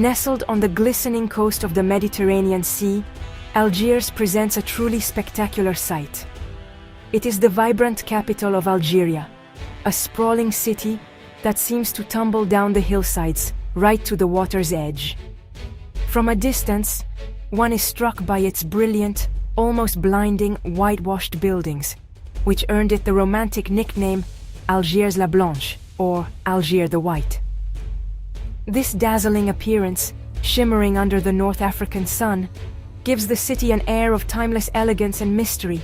Nestled on the glistening coast of the Mediterranean Sea, Algiers presents a truly spectacular sight. It is the vibrant capital of Algeria, a sprawling city that seems to tumble down the hillsides right to the water's edge. From a distance, one is struck by its brilliant, almost blinding, whitewashed buildings, which earned it the romantic nickname Algiers la Blanche, or Algiers the White. This dazzling appearance, shimmering under the North African sun, gives the city an air of timeless elegance and mystery,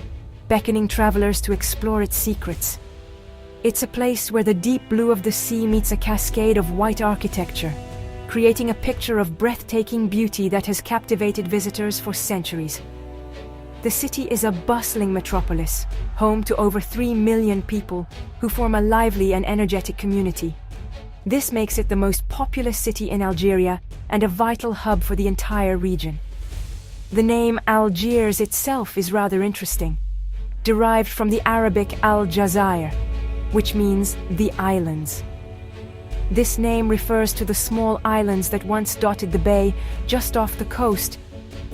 beckoning travelers to explore its secrets. It's a place where the deep blue of the sea meets a cascade of white architecture, creating a picture of breathtaking beauty that has captivated visitors for centuries. The city is a bustling metropolis, home to over 3 million people who form a lively and energetic community. This makes it the most populous city in Algeria and a vital hub for the entire region. The name Algiers itself is rather interesting, derived from the Arabic Al-Jazair, which means the islands. This name refers to the small islands that once dotted the bay just off the coast,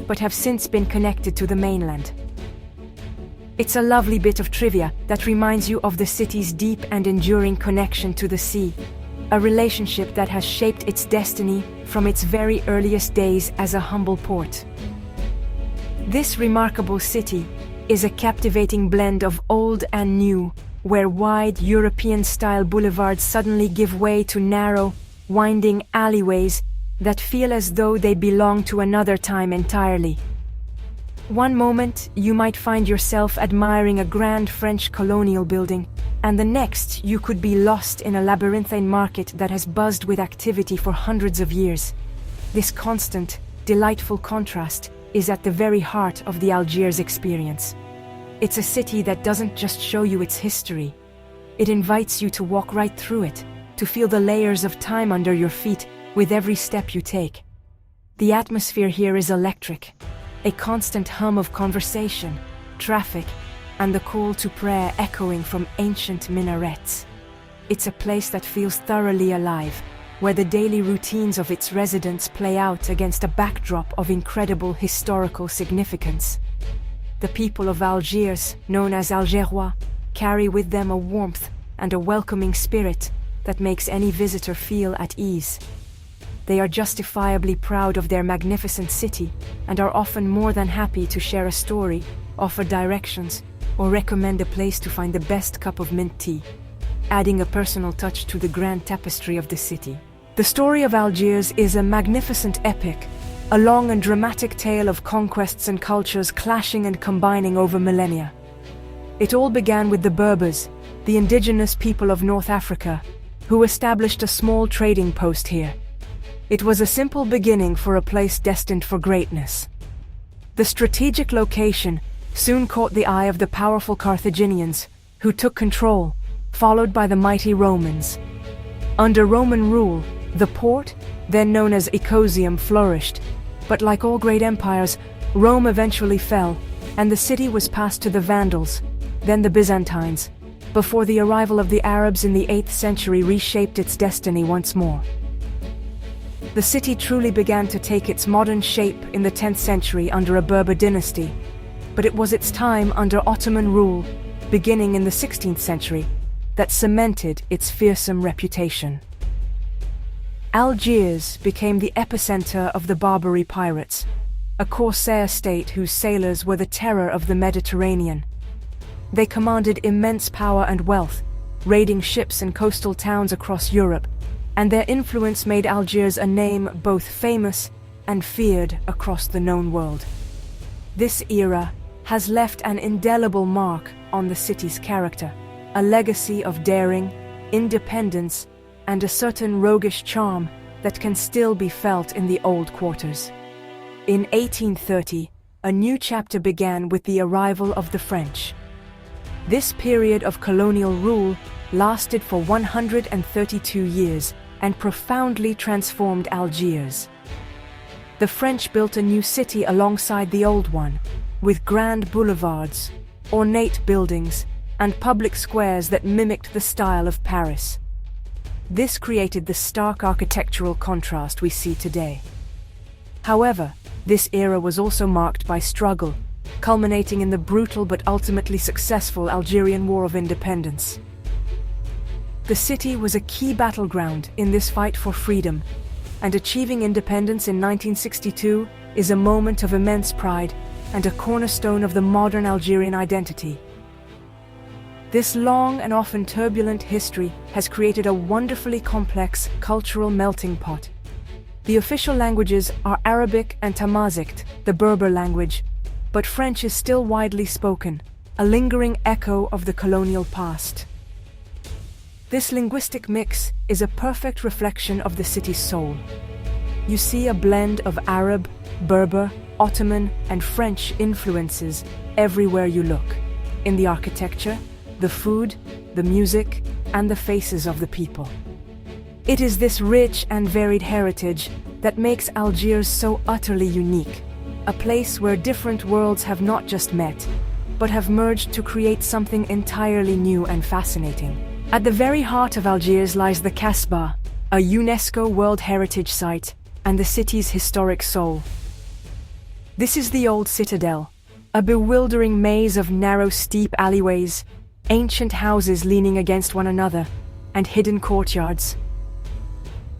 but have since been connected to the mainland. It's a lovely bit of trivia that reminds you of the city's deep and enduring connection to the sea, a relationship that has shaped its destiny from its very earliest days as a humble port. This remarkable city is a captivating blend of old and new, where wide European-style boulevards suddenly give way to narrow, winding alleyways that feel as though they belong to another time entirely. One moment, you might find yourself admiring a grand French colonial building, and the next, you could be lost in a labyrinthine market that has buzzed with activity for hundreds of years. This constant, delightful contrast is at the very heart of the Algiers experience. It's a city that doesn't just show you its history. It invites you to walk right through it, to feel the layers of time under your feet with every step you take. The atmosphere here is electric, a constant hum of conversation, traffic, and the call to prayer echoing from ancient minarets. It's a place that feels thoroughly alive, where the daily routines of its residents play out against a backdrop of incredible historical significance. The people of Algiers, known as Algerois, carry with them a warmth and a welcoming spirit that makes any visitor feel at ease. They are justifiably proud of their magnificent city and are often more than happy to share a story, offer directions, or recommend a place to find the best cup of mint tea, adding a personal touch to the grand tapestry of the city. The story of Algiers is a magnificent epic, a long and dramatic tale of conquests and cultures clashing and combining over millennia. It all began with the Berbers, the indigenous people of North Africa, who established a small trading post here. It was a simple beginning for a place destined for greatness. The strategic location soon caught the eye of the powerful Carthaginians, who took control, followed by the mighty Romans. Under Roman rule, the port, then known as Icosium, flourished, but like all great empires, Rome eventually fell, and the city was passed to the Vandals, then the Byzantines, before the arrival of the Arabs in the 8th century reshaped its destiny once more. The city truly began to take its modern shape in the 10th century under a Berber dynasty, but it was its time under Ottoman rule, beginning in the 16th century, that cemented its fearsome reputation. Algiers became the epicenter of the Barbary pirates, a corsair state whose sailors were the terror of the Mediterranean. They commanded immense power and wealth, raiding ships and coastal towns across Europe, and their influence made Algiers a name both famous and feared across the known world. This era has left an indelible mark on the city's character, a legacy of daring, independence, and a certain roguish charm that can still be felt in the old quarters. In 1830, a new chapter began with the arrival of the French. This period of colonial rule lasted for 132 years and profoundly transformed Algiers. The French built a new city alongside the old one, with grand boulevards, ornate buildings, and public squares that mimicked the style of Paris. This created the stark architectural contrast we see today. However, this era was also marked by struggle, culminating in the brutal but ultimately successful Algerian War of Independence. The city was a key battleground in this fight for freedom, and achieving independence in 1962 is a moment of immense pride and a cornerstone of the modern Algerian identity. This long and often turbulent history has created a wonderfully complex cultural melting pot. The official languages are Arabic and Tamazight, the Berber language, but French is still widely spoken, a lingering echo of the colonial past. This linguistic mix is a perfect reflection of the city's soul. You see a blend of Arab, Berber, Ottoman, and French influences everywhere you look, in the architecture, the food, the music, and the faces of the people. It is this rich and varied heritage that makes Algiers so utterly unique, a place where different worlds have not just met, but have merged to create something entirely new and fascinating. At the very heart of Algiers lies the Casbah, a UNESCO World Heritage Site, and the city's historic soul. This is the old citadel, a bewildering maze of narrow, steep alleyways, ancient houses leaning against one another, and hidden courtyards.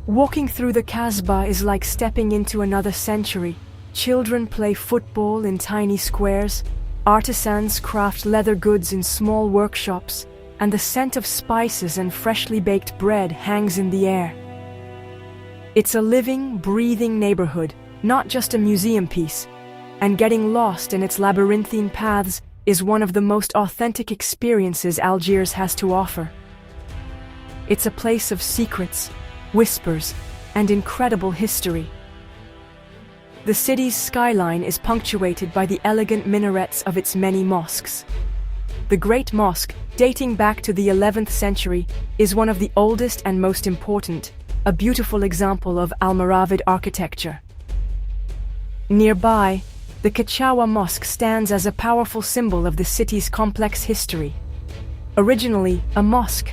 Walking through the Casbah is like stepping into another century. Children play football in tiny squares, artisans craft leather goods in small workshops, and the scent of spices and freshly baked bread hangs in the air. It's a living, breathing neighborhood, not just a museum piece, and getting lost in its labyrinthine paths is one of the most authentic experiences Algiers has to offer. It's a place of secrets, whispers, and incredible history. The city's skyline is punctuated by the elegant minarets of its many mosques. The Great Mosque, dating back to the 11th century, is one of the oldest and most important, a beautiful example of Almoravid architecture. Nearby, the Kachawa Mosque stands as a powerful symbol of the city's complex history. Originally a mosque,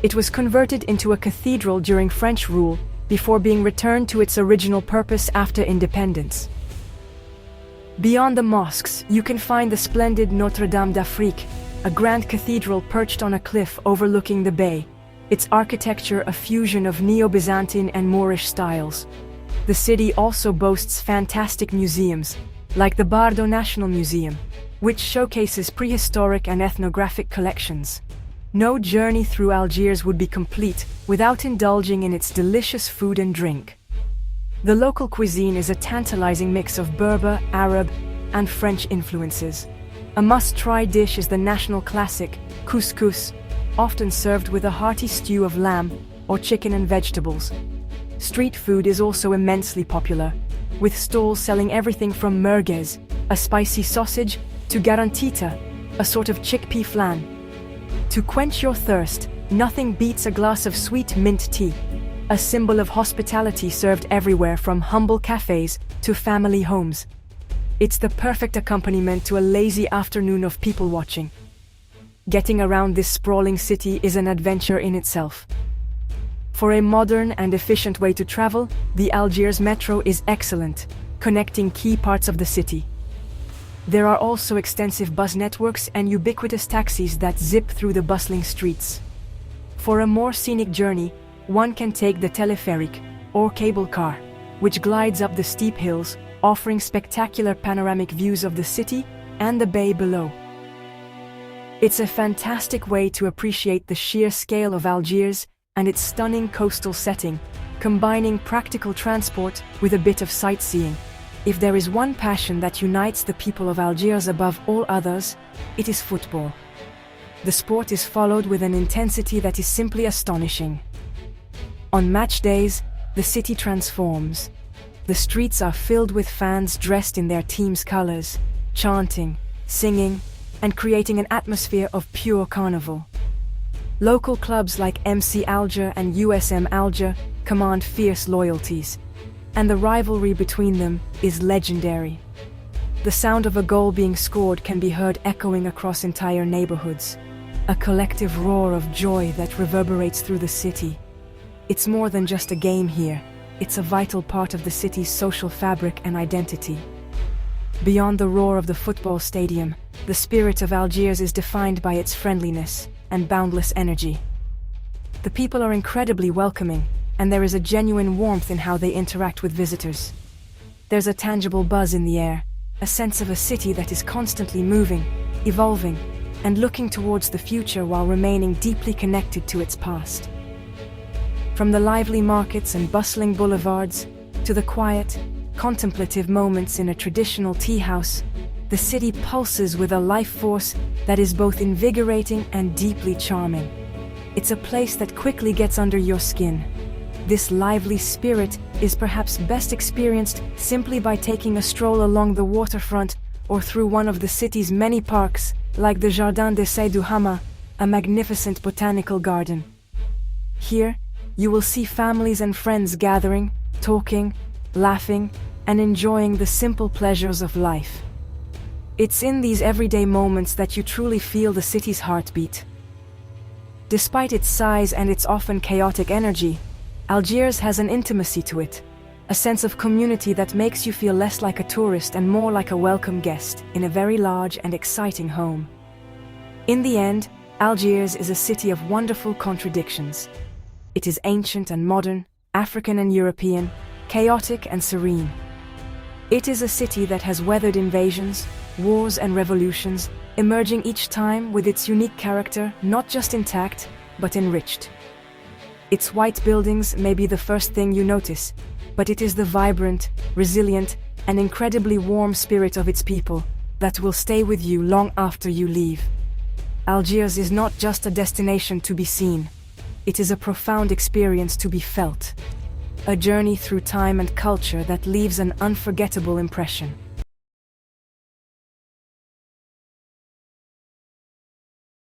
it was converted into a cathedral during French rule before being returned to its original purpose after independence. Beyond the mosques, you can find the splendid Notre Dame d'Afrique, a grand cathedral perched on a cliff overlooking the bay, its architecture a fusion of Neo-Byzantine and Moorish styles. The city also boasts fantastic museums, like the Bardo National Museum, which showcases prehistoric and ethnographic collections. No journey through Algiers would be complete without indulging in its delicious food and drink. The local cuisine is a tantalizing mix of Berber, Arab, and French influences. A must-try dish is the national classic, couscous, often served with a hearty stew of lamb or chicken and vegetables. Street food is also immensely popular, with stalls selling everything from merguez, a spicy sausage, to garantita, a sort of chickpea flan. To quench your thirst, nothing beats a glass of sweet mint tea, a symbol of hospitality served everywhere from humble cafes to family homes. It's the perfect accompaniment to a lazy afternoon of people watching. Getting around this sprawling city is an adventure in itself. For a modern and efficient way to travel, the Algiers Metro is excellent, connecting key parts of the city. There are also extensive bus networks and ubiquitous taxis that zip through the bustling streets. For a more scenic journey, one can take the teleferic, or cable car, which glides up the steep hills, offering spectacular panoramic views of the city and the bay below. It's a fantastic way to appreciate the sheer scale of Algiers and its stunning coastal setting, combining practical transport with a bit of sightseeing. If there is one passion that unites the people of Algiers above all others, it is football. The sport is followed with an intensity that is simply astonishing. On match days, the city transforms. The streets are filled with fans dressed in their team's colors, chanting, singing, and creating an atmosphere of pure carnival. Local clubs like MC Alger and USM Alger command fierce loyalties, and the rivalry between them is legendary. The sound of a goal being scored can be heard echoing across entire neighborhoods, a collective roar of joy that reverberates through the city. It's more than just a game here. it's a vital part of the city's social fabric and identity. Beyond the roar of the football stadium, the spirit of Algiers is defined by its friendliness and boundless energy. The people are incredibly welcoming, and there is a genuine warmth in how they interact with visitors. There's a tangible buzz in the air, a sense of a city that is constantly moving, evolving, and looking towards the future while remaining deeply connected to its past. From the lively markets and bustling boulevards to the quiet, contemplative moments in a traditional tea house, the city pulses with a life force that is both invigorating and deeply charming. It's a place that quickly gets under your skin. This lively spirit is perhaps best experienced simply by taking a stroll along the waterfront or through one of the city's many parks, like the Jardin d'Essai du Hama, a magnificent botanical garden. Here, you will see families and friends gathering, talking, laughing, and enjoying the simple pleasures of life. It's in these everyday moments that you truly feel the city's heartbeat. Despite its size and its often chaotic energy, Algiers has an intimacy to it, a sense of community that makes you feel less like a tourist and more like a welcome guest in a very large and exciting home. In the end, Algiers is a city of wonderful contradictions. It is ancient and modern, African and European, chaotic and serene. It is a city that has weathered invasions, wars and revolutions, emerging each time with its unique character, not just intact, but enriched. Its white buildings may be the first thing you notice, but it is the vibrant, resilient, and incredibly warm spirit of its people that will stay with you long after you leave. Algiers is not just a destination to be seen. It is a profound experience to be felt. A journey through time and culture that leaves an unforgettable impression.